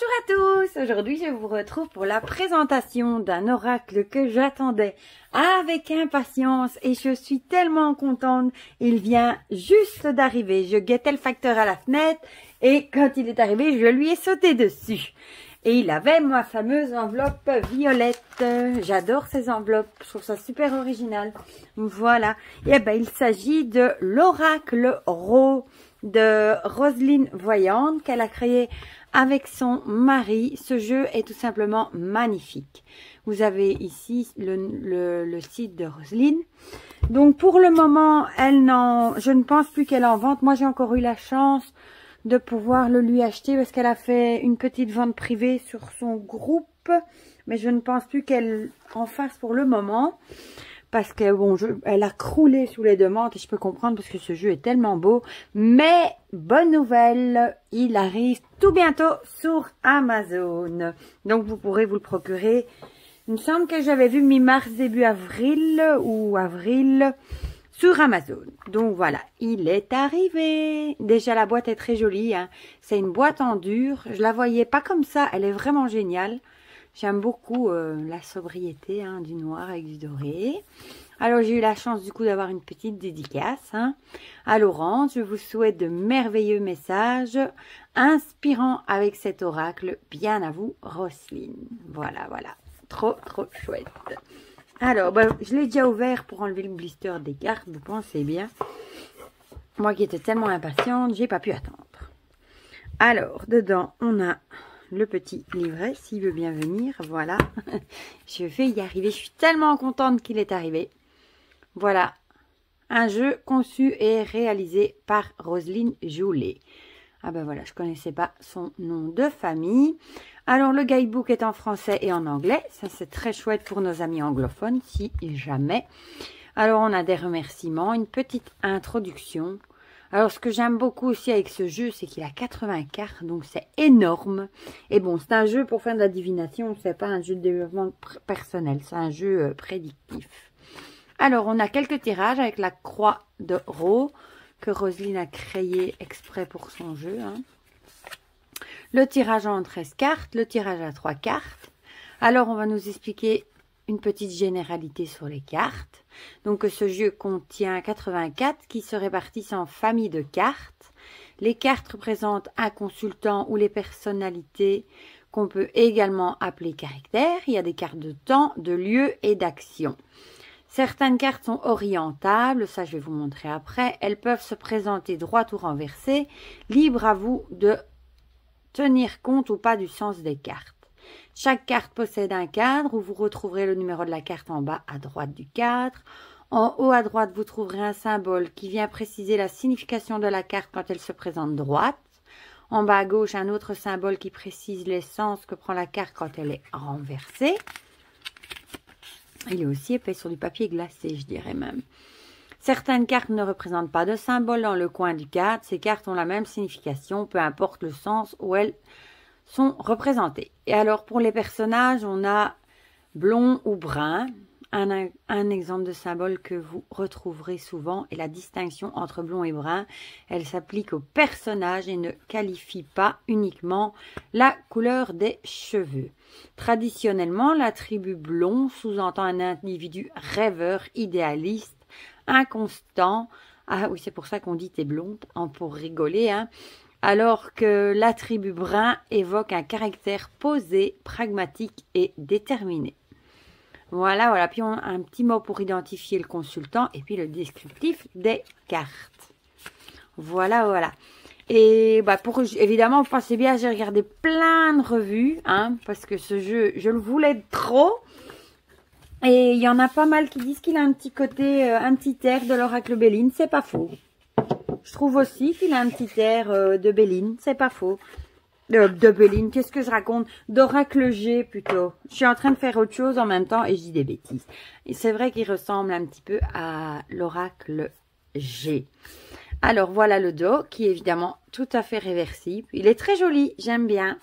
Bonjour à tous, aujourd'hui je vous retrouve pour la présentation d'un oracle que j'attendais avec impatience et je suis tellement contente. Il vient juste d'arriver, je guettais le facteur à la fenêtre et quand il est arrivé je lui ai sauté dessus. Et il avait ma fameuse enveloppe violette. J'adore ces enveloppes, je trouve ça super original. Voilà, et ben il s'agit de l'oracle Ro de Roselyne Voyante qu'elle a créé avec son mari. Ce jeu est tout simplement magnifique. Vous avez ici le site de Roselyne. Donc pour le moment, je ne pense plus qu'elle en vente. Moi j'ai encore eu la chance de pouvoir le lui acheter parce qu'elle a fait une petite vente privée sur son groupe. Mais je ne pense plus qu'elle en fasse pour le moment. Parce que bon, elle a croulé sous les demandes et je peux comprendre parce que ce jeu est tellement beau. Mais bonne nouvelle, il arrive tout bientôt sur Amazon. Donc vous pourrez vous le procurer. Il me semble que j'avais vu mi-mars, début avril ou avril sur Amazon. Donc voilà, il est arrivé. Déjà la boîte est très jolie, hein. C'est une boîte en dur. Je la voyais pas comme ça, elle est vraiment géniale. J'aime beaucoup la sobriété du noir avec du doré. Alors, j'ai eu la chance du coup d'avoir une petite dédicace à Laurence. Je vous souhaite de merveilleux messages inspirants avec cet oracle. Bien à vous, Roselyne. Voilà, voilà. Trop, trop chouette. Alors, je l'ai déjà ouvert pour enlever le blister des cartes. Vous pensez bien. Moi qui étais tellement impatiente, j'ai pas pu attendre. Alors, dedans, on a le petit livret, s'il veut bien venir, voilà. Je vais y arriver, je suis tellement contente qu'il est arrivé. Voilà, un jeu conçu et réalisé par Roselyne Joulet. Ah ben voilà, je connaissais pas son nom de famille. Alors le guidebook est en français et en anglais, ça c'est très chouette pour nos amis anglophones, si jamais. Alors on a des remerciements, une petite introduction. Alors, ce que j'aime beaucoup aussi avec ce jeu, c'est qu'il a 80 cartes, donc c'est énorme. Et bon, c'est un jeu pour faire de la divination, c'est pas un jeu de développement personnel, c'est un jeu prédictif. Alors, on a quelques tirages avec la croix de Ro, que Roselyne a créé exprès pour son jeu. Le tirage en 13 cartes, le tirage à 3 cartes. Alors, on va nous expliquer une petite généralité sur les cartes. Donc ce jeu contient 84 qui se répartissent en familles de cartes. Les cartes représentent un consultant ou les personnalités qu'on peut également appeler caractères. Il y a des cartes de temps, de lieu et d'action. Certaines cartes sont orientables, ça je vais vous montrer après. Elles peuvent se présenter droite ou renversées. Libre à vous de tenir compte ou pas du sens des cartes. Chaque carte possède un cadre où vous retrouverez le numéro de la carte en bas à droite du cadre. En haut à droite, vous trouverez un symbole qui vient préciser la signification de la carte quand elle se présente droite. En bas à gauche, un autre symbole qui précise les sens que prend la carte quand elle est renversée. Il est aussi épais sur du papier glacé, je dirais même. Certaines cartes ne représentent pas de symbole dans le coin du cadre. Ces cartes ont la même signification, peu importe le sens où elles sont représentés. Et alors pour les personnages, on a blond ou brun. Un exemple de symbole que vous retrouverez souvent est la distinction entre blond et brun. Elle s'applique aux personnages et ne qualifie pas uniquement la couleur des cheveux. Traditionnellement, l'attribut blond sous-entend un individu rêveur, idéaliste, inconstant. Ah oui, c'est pour ça qu'on dit t'es blonde, pour rigoler, alors que l'attribut brun évoque un caractère posé, pragmatique et déterminé. Voilà, voilà. Puis on a un petit mot pour identifier le consultant et puis le descriptif des cartes. Voilà, voilà. Et évidemment, vous pensez bien, j'ai regardé plein de revues, parce que ce jeu, je le voulais trop. Et il y en a pas mal qui disent qu'il a un petit côté, un petit air de l'oracle Béline. C'est pas faux. Je trouve aussi qu'il a un petit air de Béline, c'est pas faux. De Béline, qu'est-ce que je raconte? D'Oracle G plutôt. Je suis en train de faire autre chose en même temps et je dis des bêtises. Et c'est vrai qu'il ressemble un petit peu à l'Oracle G. Alors voilà le dos qui est évidemment tout à fait réversible. Il est très joli, j'aime bien.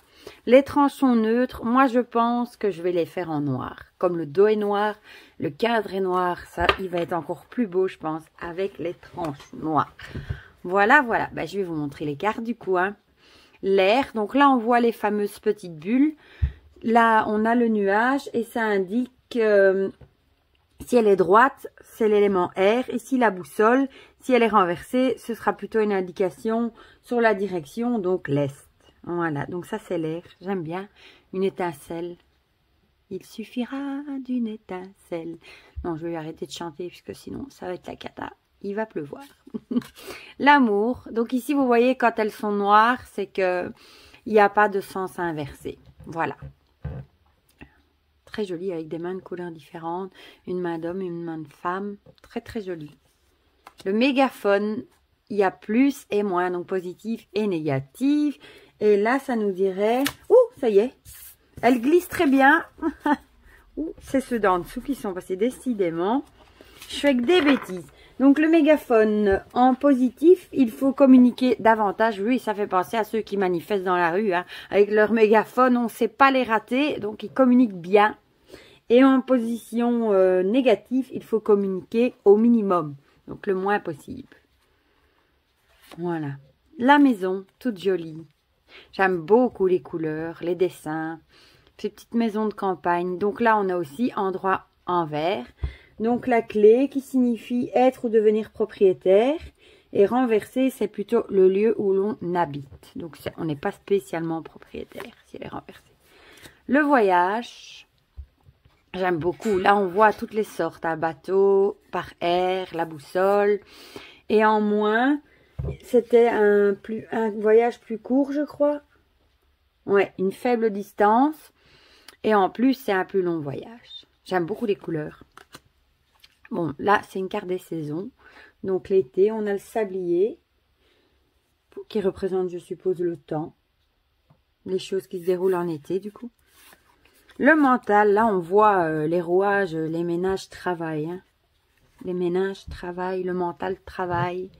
Les tranches sont neutres. Moi je pense que je vais les faire en noir. Comme le dos est noir, le cadre est noir, ça il va être encore plus beau je pense avec les tranches noires. Voilà, voilà. Je vais vous montrer les cartes du coup. l'air. Donc là, on voit les fameuses petites bulles. Là, on a le nuage et ça indique si elle est droite, c'est l'élément air. Et si la boussole, si elle est renversée, ce sera plutôt une indication sur la direction, donc l'est. Voilà, donc ça c'est l'air. J'aime bien. Une étincelle. Il suffira d'une étincelle. Non, je vais arrêter de chanter puisque sinon ça va être la cata. Il va pleuvoir. L'amour. Donc ici, vous voyez, quand elles sont noires, c'est que il n'y a pas de sens inversé. Voilà. Très joli avec des mains de couleurs différentes. Une main d'homme, une main de femme. Très, très joli. Le mégaphone, il y a plus et moins, donc positif et négatif. Et là, ça nous dirait... Ouh, ça y est. Elle glisse très bien. Ouh, c'est ceux d'en dessous qui sont passés décidément. Je fais que des bêtises. Donc, le mégaphone en positif, il faut communiquer davantage. Oui, ça fait penser à ceux qui manifestent dans la rue. Hein. Avec leur mégaphone, on ne sait pas les rater. Donc, ils communiquent bien. Et en position négative, il faut communiquer au minimum. Donc, le moins possible. Voilà. La maison, toute jolie. J'aime beaucoup les couleurs, les dessins. Ces petites maisons de campagne. Donc là, on a aussi endroit en vert. Donc la clé qui signifie être ou devenir propriétaire. Et renversé, c'est plutôt le lieu où l'on habite. Donc on n'est pas spécialement propriétaire si elle est renversée. Le voyage, j'aime beaucoup. Là, on voit toutes les sortes. Un bateau, par air, la boussole. Et en moins, c'était un voyage plus court, je crois. Ouais, une faible distance. Et en plus, c'est un plus long voyage. J'aime beaucoup les couleurs. Bon, là, c'est une carte des saisons. Donc, l'été, on a le sablier, qui représente, je suppose, le temps. Les choses qui se déroulent en été, du coup. Le mental, là, on voit les rouages, les ménages travaillent. Hein. Les ménages travaillent, le mental travaille.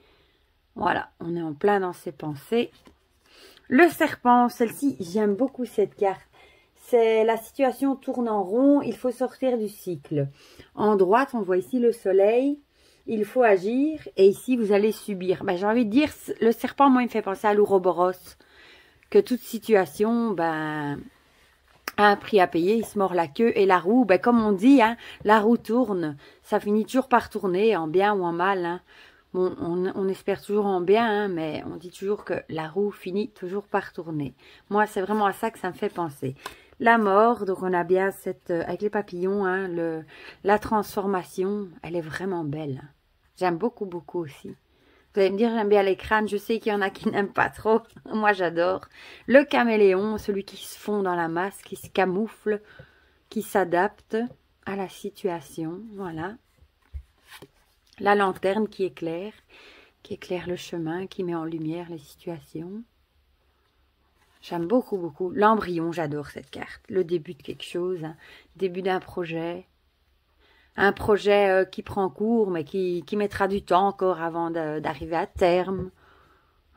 Voilà, on est en plein dans ses pensées. Le serpent, celle-ci, j'aime beaucoup cette carte. C'est la situation tourne en rond, il faut sortir du cycle. En droite, on voit ici le soleil, il faut agir et ici, vous allez subir. Ben, j'ai envie de dire, le serpent, moi, il me fait penser à l'ouroboros. Que toute situation, ben, a un prix à payer, il se mord la queue et la roue, ben, comme on dit, hein, la roue tourne. Ça finit toujours par tourner, en bien ou en mal. Hein. Bon, on espère toujours en bien, hein, mais on dit toujours que la roue finit toujours par tourner. Moi, c'est vraiment à ça que ça me fait penser. La mort, donc on a bien cette, avec les papillons, hein, la transformation, elle est vraiment belle. J'aime beaucoup, beaucoup aussi. Vous allez me dire, j'aime bien les crânes, je sais qu'il y en a qui n'aiment pas trop. Moi, j'adore. Le caméléon, celui qui se fond dans la masse, qui se camoufle, qui s'adapte à la situation, voilà. La lanterne qui éclaire le chemin, qui met en lumière les situations. J'aime beaucoup, beaucoup. L'embryon, j'adore cette carte. Le début de quelque chose, hein. Début d'un projet. Un projet qui prend cours, mais qui mettra du temps encore avant d'arriver à terme.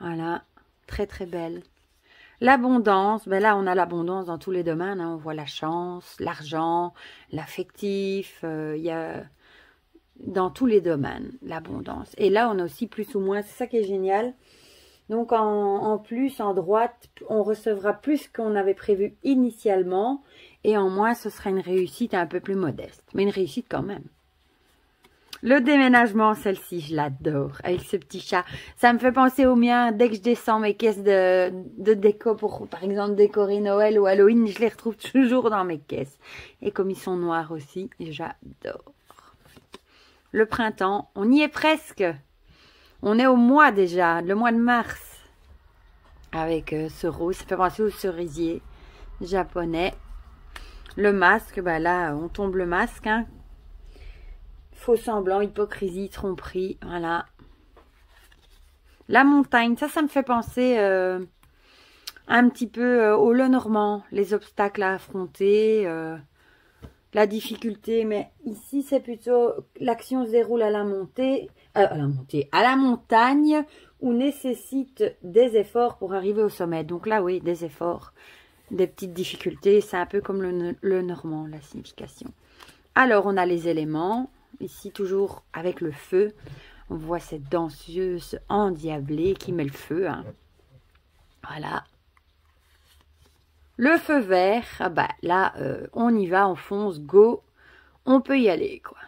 Voilà, très très belle. L'abondance, ben là on a l'abondance dans tous les domaines. Hein. On voit la chance, l'argent, l'affectif, il y a... Dans tous les domaines, l'abondance. Et là, on a aussi plus ou moins, c'est ça qui est génial. Donc, en plus, en droite, on recevra plus qu'on avait prévu initialement. Et en moins, ce sera une réussite un peu plus modeste. Mais une réussite quand même. Le déménagement, celle-ci, je l'adore. Avec ce petit chat. Ça me fait penser au mien. Dès que je descends mes caisses de déco pour, par exemple, décorer Noël ou Halloween, je les retrouve toujours dans mes caisses. Et comme ils sont noirs aussi, j'adore. Le printemps, on y est presque. On est au mois déjà, le mois de mars. Avec ce rose, ça fait penser au cerisier japonais. Le masque, ben là, on tombe le masque. Hein. Faux semblant, hypocrisie, tromperie, voilà. La montagne, ça me fait penser un petit peu au Lenormand. Les obstacles à affronter, la difficulté, mais ici c'est plutôt l'action se déroule à la montée, à la montagne, où nécessite des efforts pour arriver au sommet. Donc là, oui, des efforts, des petites difficultés, c'est un peu comme le normand, la signification. Alors, on a les éléments, ici toujours avec le feu. On voit cette danseuse endiablée qui met le feu. Hein. Voilà, Le feu vert, ah bah là, on y va, on fonce, go. On peut y aller, quoi.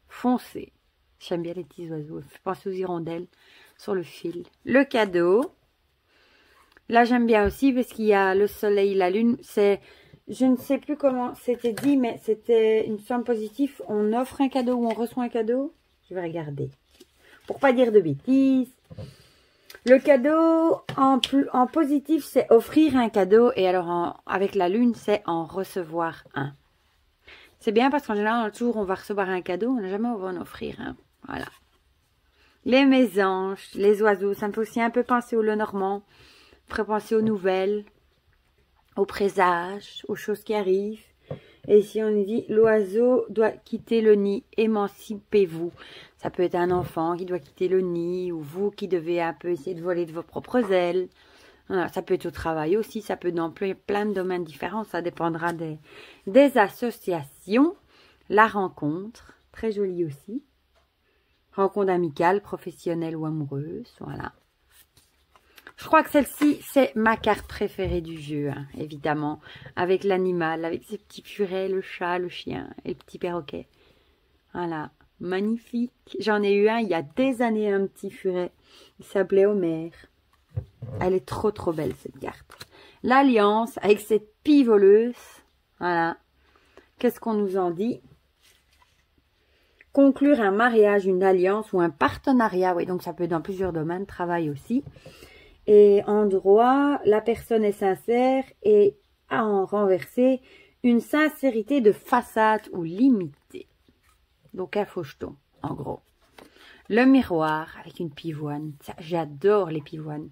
Foncez. J'aime bien les petits oiseaux. Je pense aux hirondelles sur le fil. Le cadeau. Là, j'aime bien aussi parce qu'il y a le soleil, la lune. C'est, je ne sais plus comment c'était dit, mais c'était une somme positive. On offre un cadeau ou on reçoit un cadeau. Je vais regarder. Pour pas dire de bêtises. Le cadeau en positif, c'est offrir un cadeau. Et alors, avec la lune, c'est en recevoir un. C'est bien parce qu'en général, toujours, on va recevoir un cadeau. On n'a jamais on va en offrir un. Voilà. Les mésanges, les oiseaux. Ça me fait aussi un peu penser au Lenormand. Après, penser aux nouvelles, aux présages, aux choses qui arrivent. Et ici, on nous dit, l'oiseau doit quitter le nid, émancipez-vous. Ça peut être un enfant qui doit quitter le nid, ou vous qui devez un peu essayer de voler de vos propres ailes. Voilà, ça peut être au travail aussi, ça peut être dans plein de domaines différents. Ça dépendra des associations. La rencontre, très jolie aussi. Rencontre amicale, professionnelle ou amoureuse, voilà. Je crois que celle-ci, c'est ma carte préférée du jeu, hein, évidemment. Avec l'animal, avec ses petits furets, le chat, le chien et le petit perroquet. Voilà, magnifique. J'en ai eu un il y a des années, un petit furet. Il s'appelait Homer. Elle est trop belle, cette carte. L'alliance avec cette pie voleuse. Voilà. Qu'est-ce qu'on nous en dit? Conclure un mariage, une alliance ou un partenariat. Oui, donc ça peut être dans plusieurs domaines, travail aussi. Et en droit, la personne est sincère et à en renverser une sincérité de façade ou limitée. Donc un faucheton, en gros. Le miroir avec une pivoine. J'adore les pivoines.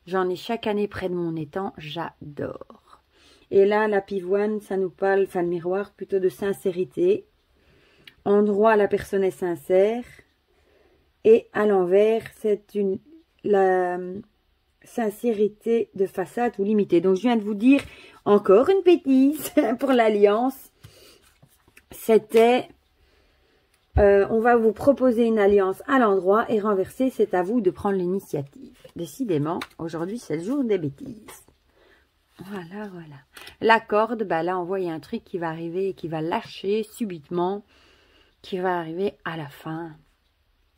J'en ai chaque année près de mon étang. J'adore. Et là, la pivoine, ça nous parle, enfin le miroir, plutôt de sincérité. En droit, la personne est sincère. Et à l'envers, c'est la sincérité de façade ou limitée. Donc, je viens de vous dire encore une bêtise pour l'alliance. C'était, on va vous proposer une alliance à l'endroit et renverser, c'est à vous de prendre l'initiative. Décidément, aujourd'hui, c'est le jour des bêtises. Voilà, voilà. La corde, bah là, on voit, il y a un truc qui va arriver et qui va lâcher subitement, qui va arriver à la fin.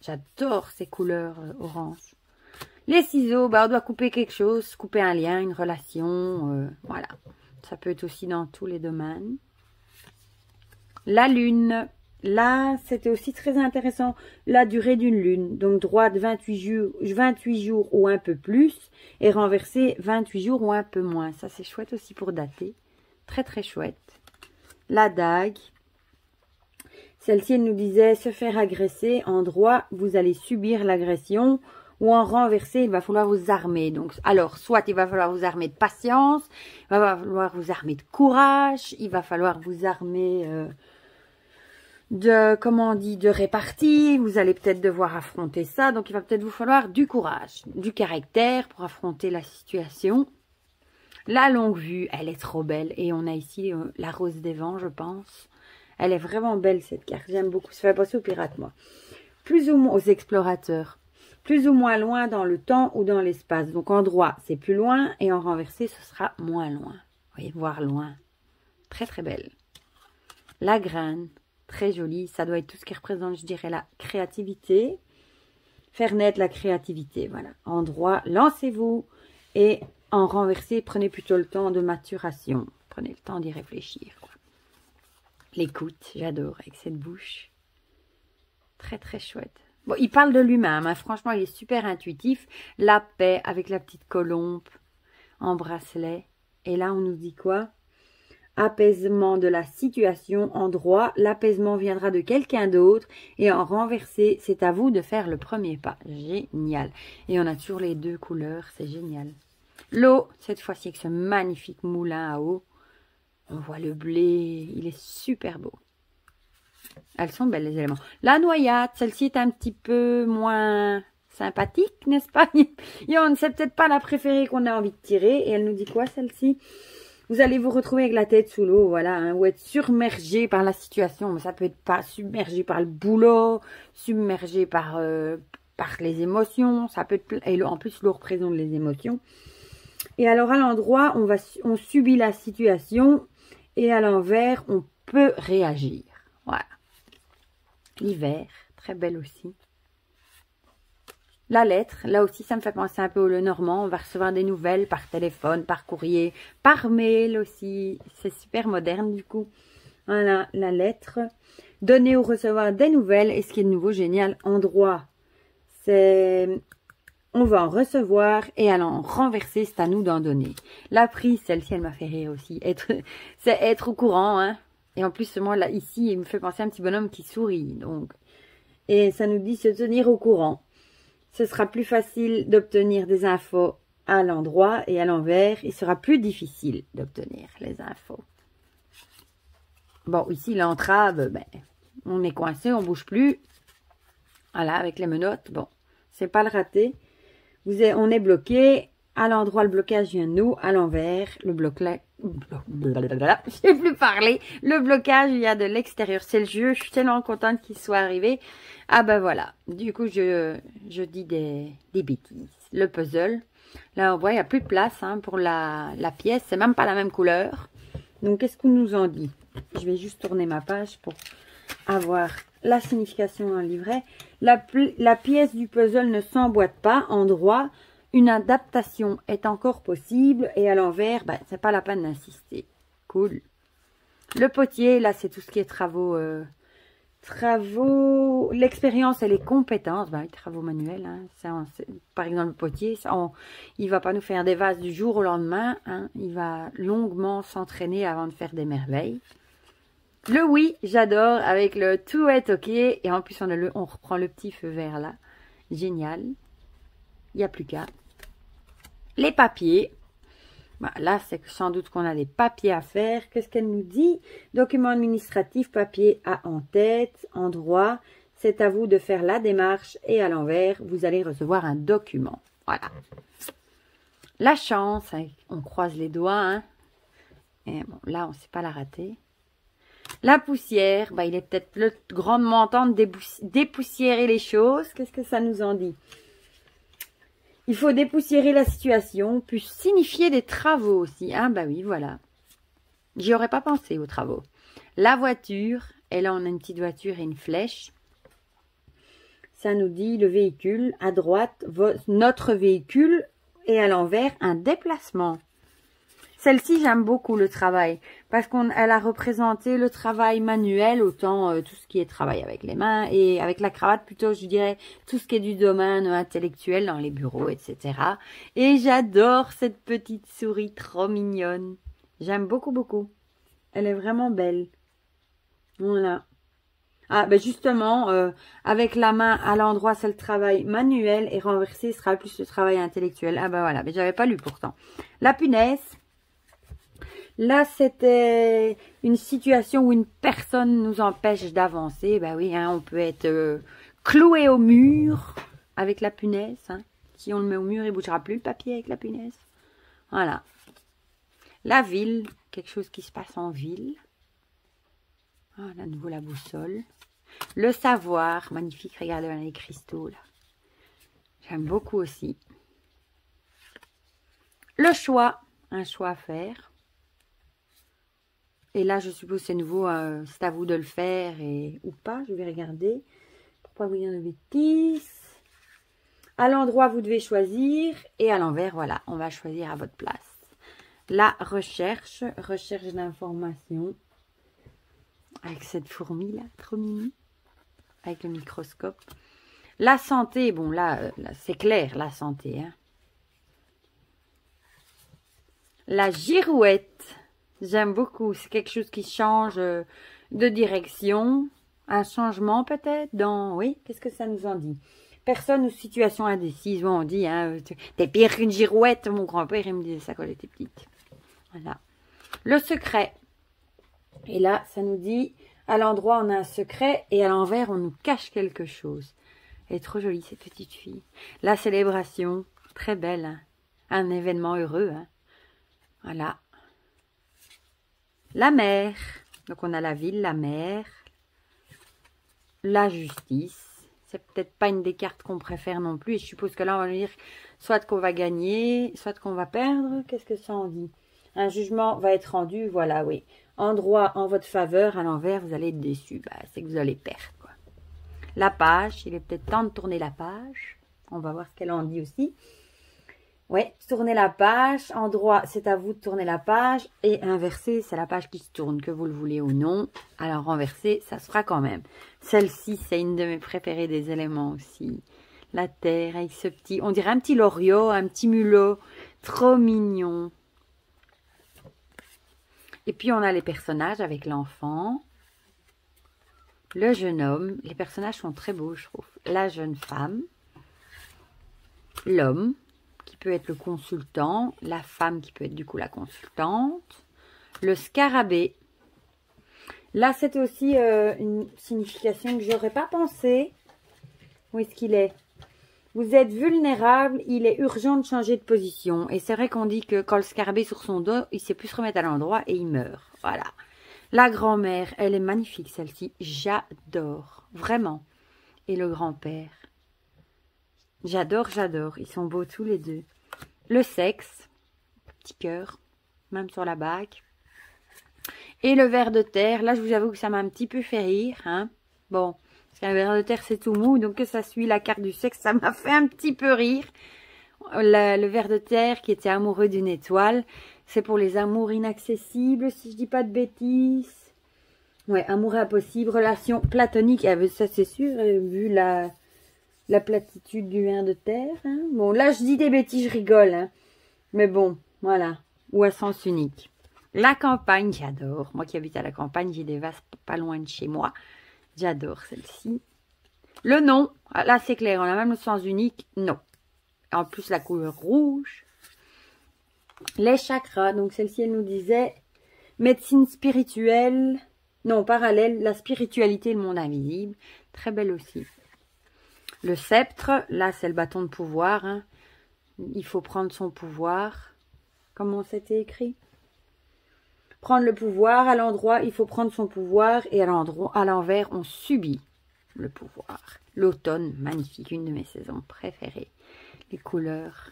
J'adore ces couleurs orange. Les ciseaux, bah, on doit couper quelque chose, couper un lien, une relation, voilà. Ça peut être aussi dans tous les domaines. La lune, là, c'était aussi très intéressant, la durée d'une lune. Donc, droite 28 jours ou un peu plus, et renversée 28 jours ou un peu moins. Ça, c'est chouette aussi pour dater. Très chouette. La dague. Celle-ci, elle nous disait se faire agresser. En droit, vous allez subir l'agression. Ou en renversé, il va falloir vous armer. Donc, alors, soit il va falloir vous armer de patience, il va falloir vous armer de courage, il va falloir vous armer de, comment on dit, de répartie. Vous allez peut-être devoir affronter ça. Donc, il va peut-être vous falloir du courage, du caractère pour affronter la situation. La longue vue, elle est trop belle. Et on a ici la rose des vents, je pense. Elle est vraiment belle, cette carte. J'aime beaucoup. Ça fait penser aux pirates, moi. Plus ou moins aux explorateurs. Plus ou moins loin dans le temps ou dans l'espace. Donc en droit, c'est plus loin et en renversé, ce sera moins loin. Vous voyez, voir loin. Très belle. La graine, très jolie. Ça doit être tout ce qui représente, je dirais, la créativité. Faire naître la créativité, voilà. En droit, lancez-vous. Et en renversé, prenez plutôt le temps de maturation. Prenez le temps d'y réfléchir, quoi. L'écoute, j'adore, avec cette bouche. Très chouette. Bon, il parle de lui-même, hein. Franchement, il est super intuitif. La paix avec la petite colombe en bracelet. Et là, on nous dit quoi? Apaisement de la situation. En droit, l'apaisement viendra de quelqu'un d'autre. Et en renversé, c'est à vous de faire le premier pas. Génial. Et on a toujours les deux couleurs, c'est génial. L'eau, cette fois-ci avec ce magnifique moulin à eau. On voit le blé, il est super beau. Elles sont belles, les éléments. La noyade, celle-ci est un petit peu moins sympathique, n'est-ce pas? C'est peut-être pas la préférée qu'on a envie de tirer. Et elle nous dit quoi, celle-ci? Vous allez vous retrouver avec la tête sous l'eau, voilà, hein, ou être submergé par la situation. Mais ça peut être pas submergé par le boulot, submergé par les émotions. Ça peut être, et en plus, l'eau représente les émotions. Et alors à l'endroit, on subit la situation et à l'envers, on peut réagir. Voilà. L'hiver, très belle aussi. La lettre, là aussi, ça me fait penser un peu au Lenormand. On va recevoir des nouvelles par téléphone, par courrier, par mail aussi. C'est super moderne du coup. Voilà, la lettre. Donner ou recevoir des nouvelles. Et ce qui est de nouveau génial, endroit, c'est... On va en recevoir et à en renverser, c'est à nous d'en donner. La prise, celle-ci, elle m'a fait rire aussi. C'est être au courant, hein. Et en plus, moi, là, ici, il me fait penser à un petit bonhomme qui sourit. Donc. Et ça nous dit se tenir au courant. Ce sera plus facile d'obtenir des infos à l'endroit et à l'envers. Il sera plus difficile d'obtenir les infos. Bon, ici, l'entrave, ben, on est coincé, on bouge plus. Voilà, avec les menottes, bon, c'est pas le raté. On est bloqué. À l'endroit, le blocage vient de nous. À l'envers, le blocage... Je sais plus parler. Le blocage vient de l'extérieur. C'est le jeu. Je suis tellement contente qu'il soit arrivé. Ah ben voilà. Du coup, je dis des bêtises. Le puzzle. Là, on voit, il n'y a plus de place hein, pour la pièce. C'est même pas la même couleur. Donc, qu'est-ce qu'on nous en dit? Je vais juste tourner ma page pour avoir la signification dans le livret. La pièce du puzzle ne s'emboîte pas. Endroit, une adaptation est encore possible. Et à l'envers, ben, c'est pas la peine d'insister. Cool. Le potier, là, c'est tout ce qui est travaux. L'expérience et les compétences. Ben, les travaux manuels. Hein, par exemple, le potier, il va pas nous faire des vases du jour au lendemain. Hein, il va longuement s'entraîner avant de faire des merveilles. Le oui, j'adore, avec le tout est ok. Et en plus, on reprend le petit feu vert là. Génial. Il n'y a plus qu'à. Les papiers. Bah, là, c'est sans doute qu'on a des papiers à faire. Qu'est-ce qu'elle nous dit? Document administratif, papier à en tête, endroit. C'est à vous de faire la démarche. Et à l'envers, vous allez recevoir un document. Voilà. La chance, hein, on croise les doigts. Hein. Et bon, là, on ne sait pas la rater. La poussière, bah, il est peut-être le grandement temps de dépoussiérer les choses. Qu'est-ce que ça nous en dit? Il faut dépoussiérer la situation, puis signifier des travaux aussi. Hein, bah oui, voilà. J'y aurais pas pensé aux travaux. La voiture, et là on a une petite voiture et une flèche. Ça nous dit le véhicule, à droite, notre véhicule, et à l'envers, un déplacement. Celle-ci, j'aime beaucoup le travail, parce qu'elle a représenté le travail manuel, autant tout ce qui est travail avec les mains, et avec la cravate plutôt, je dirais, tout ce qui est du domaine intellectuel dans les bureaux, etc. Et j'adore cette petite souris trop mignonne. J'aime beaucoup, beaucoup. Elle est vraiment belle. Voilà. Ah, ben justement, avec la main à l'endroit, c'est le travail manuel, et renversé sera plus le travail intellectuel. Ah ben voilà, mais j'avais pas lu pourtant. La punaise. Là, c'était une situation où une personne nous empêche d'avancer. Ben oui, hein, on peut être cloué au mur avec la punaise. Hein. Si on le met au mur, il ne bougera plus le papier avec la punaise. Voilà. La ville, quelque chose qui se passe en ville. Ah, là, à nouveau la boussole. Le savoir, magnifique, regardez les cristaux là. J'aime beaucoup aussi. Le choix, un choix à faire. Et là, je suppose c'est nouveau, c'est à vous de le faire ou pas. Je vais regarder pour pas vous dire de bêtises. À l'endroit, vous devez choisir. Et à l'envers, voilà, on va choisir à votre place. La recherche d'informations. Avec cette fourmi là, trop mimi. Avec le microscope. La santé, bon là c'est clair, la santé. Hein. La girouette. J'aime beaucoup. C'est quelque chose qui change de direction. Un changement peut-être dans... Oui, qu'est-ce que ça nous en dit? Personne ou situation indécise. Bon, on dit, hein, t'es pire qu'une girouette. Mon grand-père, il me disait ça quand j'étais petite. Voilà. Le secret. Et là, ça nous dit, à l'endroit, on a un secret. Et à l'envers, on nous cache quelque chose. Elle est trop jolie, cette petite fille. La célébration. Très belle. Hein. Un événement heureux. Hein. Voilà. La mer, donc on a la ville, la mer, la justice, C'est peut-être pas une des cartes qu'on préfère non plus. Et je suppose que là, on va nous dire soit qu'on va gagner, soit qu'on va perdre. Qu'est-ce que ça en dit? Un jugement va être rendu, voilà, oui. En droit, en votre faveur, à l'envers, vous allez être déçu. Bah, c'est que vous allez perdre, quoi. La page, il est peut-être temps de tourner la page. On va voir ce qu'elle en dit aussi. Oui, tournez la page. En droit, c'est à vous de tourner la page. Et inversé, c'est la page qui se tourne, que vous le voulez ou non. Alors, renversé, ça se fera quand même. Celle-ci, c'est une de mes préférées des éléments aussi. La terre avec ce petit, on dirait un petit loriot, un petit mulot. Trop mignon. Et puis, on a les personnages avec l'enfant. Le jeune homme. Les personnages sont très beaux, je trouve. La jeune femme. L'homme, qui peut être le consultant. La femme, qui peut être du coup la consultante. Le scarabée. Là, c'est aussi une signification que j'aurais pas pensé. Où est-ce qu'il est? Vous êtes vulnérable, il est urgent de changer de position. Et c'est vrai qu'on dit que quand le scarabée est sur son dos, il sait plus se remettre à l'endroit et il meurt. Voilà. La grand-mère, elle est magnifique celle-ci. J'adore. Vraiment. Et le grand-père. J'adore, j'adore. Ils sont beaux tous les deux. Le sexe. Petit cœur. Même sur la bague. Et le ver de terre. Là, je vous avoue que ça m'a un petit peu fait rire. Hein. Bon. Parce qu'un ver de terre, c'est tout mou. Donc, que ça suit la carte du sexe, ça m'a fait un petit peu rire. Le ver de terre qui était amoureux d'une étoile. C'est pour les amours inaccessibles, si je dis pas de bêtises. Ouais, amour impossible. Relation platonique. Ça, c'est sûr, vu la platitude du ver de terre. Hein. Bon, là, je dis des bêtises, je rigole. Hein. Mais bon, voilà. Ou à sens unique. La campagne, j'adore. Moi qui habite à la campagne, j'ai des vases pas loin de chez moi. J'adore celle-ci. Le nom, là c'est clair, on a même le sens unique, non. En plus la couleur rouge. Les chakras, donc celle-ci elle nous disait médecine spirituelle, non parallèle, la spiritualité et le monde invisible. Très belle aussi. Le sceptre, là c'est le bâton de pouvoir. Hein. Il faut prendre son pouvoir. Comment c'était écrit? Prendre le pouvoir, à l'endroit, il faut prendre son pouvoir. Et à l'envers, on subit le pouvoir. L'automne, magnifique, une de mes saisons préférées. Les couleurs.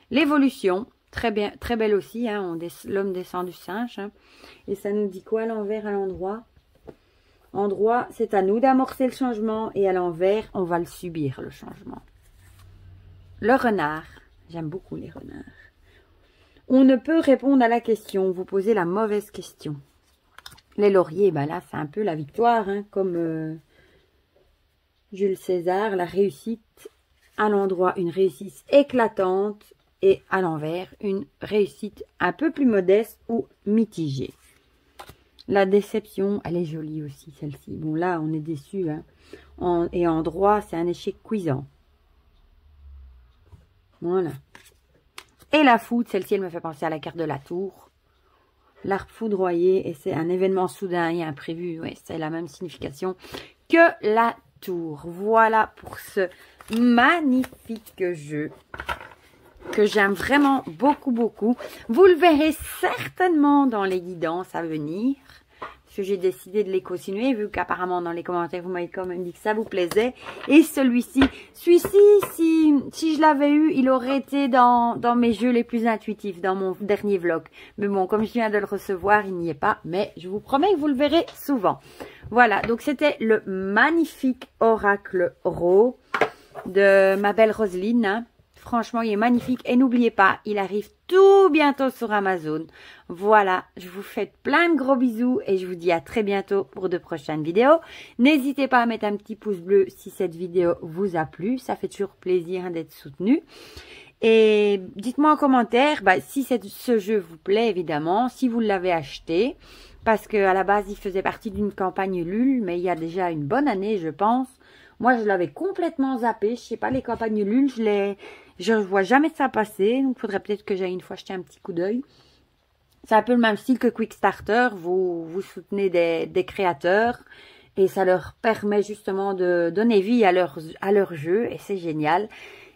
L'évolution, très bien, très belle aussi. Hein, l'homme descend du singe. Hein, et ça nous dit quoi à l'envers, à l'endroit? Endroit, c'est à nous d'amorcer le changement. Et à l'envers, on va le subir, le changement. Le renard. J'aime beaucoup les renards. On ne peut répondre à la question. Vous posez la mauvaise question. Les lauriers, ben là, c'est un peu la victoire, hein, comme Jules César. La réussite, à l'endroit, une réussite éclatante. Et à l'envers, une réussite un peu plus modeste ou mitigée. La déception, elle est jolie aussi, celle-ci. Bon, là, on est déçu. Hein. Et en droit, c'est un échec cuisant. Voilà. Et la foudre, celle-ci, elle me fait penser à la carte de la tour. L'arbre foudroyé, et c'est un événement soudain et imprévu. Oui, c'est la même signification que la tour. Voilà pour ce magnifique jeu que j'aime vraiment beaucoup, beaucoup. Vous le verrez certainement dans les guidances à venir. Parce que j'ai décidé de les continuer, vu qu'apparemment dans les commentaires, vous m'avez quand même dit que ça vous plaisait. Et celui-ci, si je l'avais eu, il aurait été dans mes jeux les plus intuitifs, dans mon dernier vlog. Mais bon, comme je viens de le recevoir, il n'y est pas. Mais je vous promets que vous le verrez souvent. Voilà, donc c'était le magnifique oracle Ro de ma belle Roselyne. Hein. Franchement, il est magnifique. Et n'oubliez pas, il arrive tout bientôt sur Amazon. Voilà, je vous fais plein de gros bisous et je vous dis à très bientôt pour de prochaines vidéos. N'hésitez pas à mettre un petit pouce bleu si cette vidéo vous a plu. Ça fait toujours plaisir d'être soutenu. Et dites-moi en commentaire si ce jeu vous plaît, évidemment, si vous l'avez acheté. Parce qu'à la base, il faisait partie d'une campagne Ulule, mais il y a déjà une bonne année, je pense. Moi, je l'avais complètement zappé. Je sais pas, les campagnes Ulule, je vois jamais ça passer. Donc, il faudrait peut-être que j'aille une fois jeter un petit coup d'œil. C'est un peu le même style que Quickstarter. Vous soutenez des créateurs. Et ça leur permet justement de donner vie à leur jeu. Et c'est génial.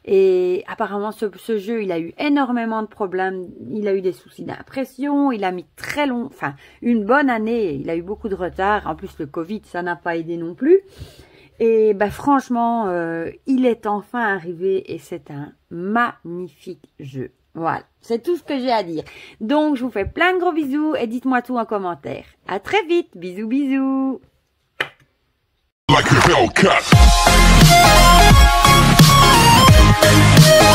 Et apparemment, ce jeu, il a eu énormément de problèmes. Il a eu des soucis d'impression. Il a mis une bonne année. Il a eu beaucoup de retard. En plus, le Covid, ça n'a pas aidé non plus. Et bah franchement, il est enfin arrivé et c'est un magnifique jeu. Voilà, c'est tout ce que j'ai à dire. Donc, je vous fais plein de gros bisous et dites-moi tout en commentaire. À très vite, bisous bisous. Like